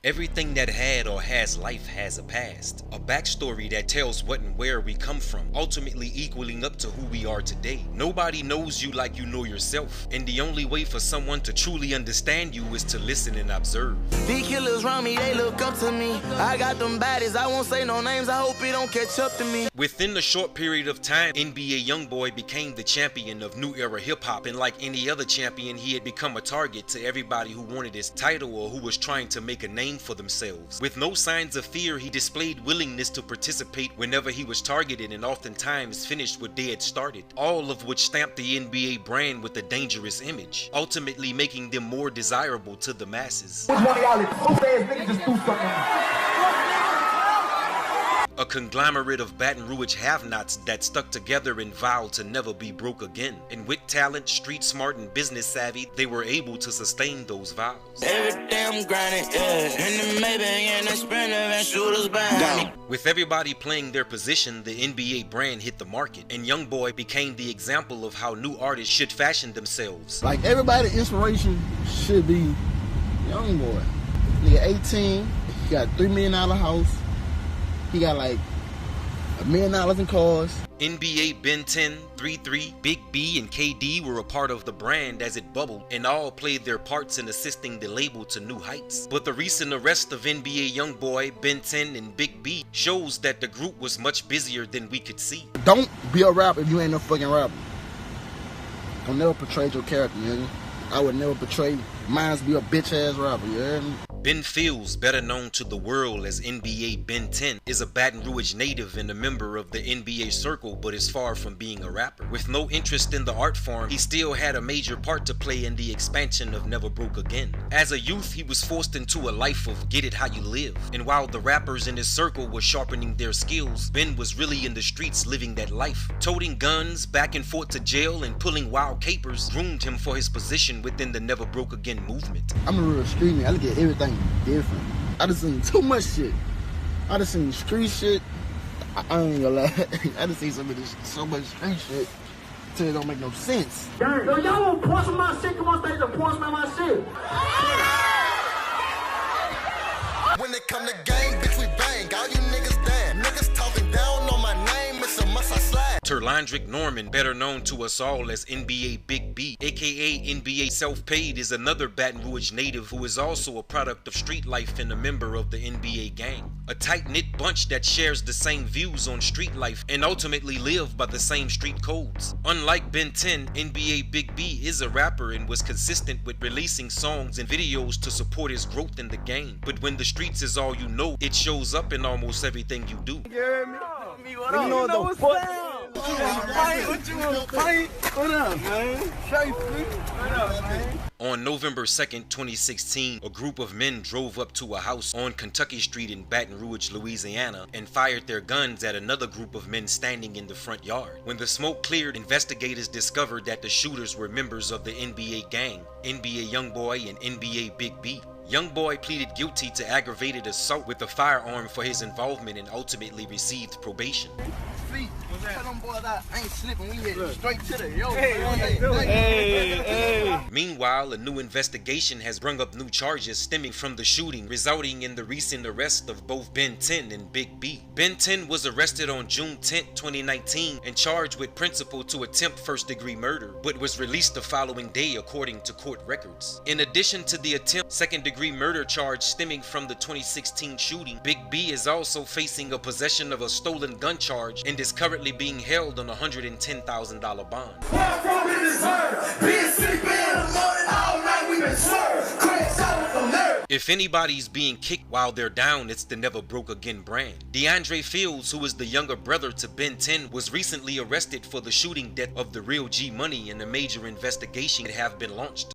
Everything that had or has life has a past, a backstory that tells what and where we come from, ultimately equaling up to who we are today. Nobody knows you like you know yourself, and the only way for someone to truly understand you is to listen and observe. These killers around me, they look up to me. I got them baddies, I won't say no names, I hope it don't catch up to me. Within a short period of time, NBA Youngboy became the champion of new era hip-hop, and like any other champion, he had become a target to everybody who wanted his title or who was trying to make a name for themselves. With no signs of fear, he displayed willingness to participate whenever he was targeted, and oftentimes finished what they had started, all of which stamped the NBA brand with a dangerous image, ultimately making them more desirable to the masses. Which one of y'all stupid-ass niggas just do something? A conglomerate of Baton Rouge have-nots that stuck together and vowed to never be broke again. And with talent, street smart, and business savvy, they were able to sustain those vows. Every day I'm grinding, yeah. And the Maybach and the Sprinter and shooters behind me. With everybody playing their position, the NBA brand hit the market, and Youngboy became the example of how new artists should fashion themselves. Like, everybody's inspiration should be Youngboy. Nigga 18, he got a $3 million house. He got like $1 million in cars. NBA, Ben 10, 3-3, Big B, and KD were a part of the brand as it bubbled, and all played their parts in assisting the label to new heights. But the recent arrest of NBA Youngboy, Ben 10, and Big B shows that the group was much busier than we could see. Don't be a rapper if you ain't no fucking rapper. Don't never portray your character, you know? I would never portray mine be a bitch ass rapper, you heard me? Ben Fields, better known to the world as NBA Ben 10, is a Baton Rouge native and a member of the NBA circle, but is far from being a rapper. With no interest in the art form, he still had a major part to play in the expansion of Never Broke Again. As a youth, he was forced into a life of get it how you live, and while the rappers in his circle were sharpening their skills, Ben was really in the streets living that life. Toting guns, back and forth to jail, and pulling wild capers groomed him for his position within the Never Broke Again movement. I'm a real street man. I look at everything different. I just seen too much shit. I just seen street shit. I ain't gonna lie. I just seen so much street shit till it don't make no sense. Yo, y'all wanna pour some of my shit? Come on stage and pour some of my shit. When it come to gang, bitch, we bang. All you niggas damn. Niggas talking down on my name. It's a must I slide. Terlandrick Norman, better known to us all as NBA Big B, aka NBA Self-Paid, is another Baton Rouge native who is also a product of street life and a member of the NBA gang. A tight-knit bunch that shares the same views on street life and ultimately live by the same street codes. Unlike Ben 10, NBA Big B is a rapper and was consistent with releasing songs and videos to support his growth in the game. But when the streets is all you know, it shows up in almost everything you do. You heard me? What up? You know what's down? What up, man? What up, man? On November 2nd, 2016, a group of men drove up to a house on Kentucky Street in Baton Rouge, Louisiana, and fired their guns at another group of men standing in the front yard. When the smoke cleared, investigators discovered that the shooters were members of the NBA gang, NBA Youngboy and NBA Big B. Youngboy pleaded guilty to aggravated assault with a firearm for his involvement and ultimately received probation. Tell them boys I ain't slipping. We headed straight to the yo. Hey. Meanwhile, a new investigation has brought up new charges stemming from the shooting, resulting in the recent arrest of both Ben 10 and Big B. Ben 10 was arrested on June 10, 2019 and charged with principal to attempt first-degree murder, but was released the following day according to court records. In addition to the attempt second-degree murder charge stemming from the 2016 shooting, Big B is also facing a possession of a stolen gun charge and is currently being held on a $110,000 bond. If anybody's being kicked while they're down, it's the Never Broke Again brand. DeAndre Fields, who is the younger brother to Ben 10, was recently arrested for the shooting death of the real G Money, and a major investigation have been launched.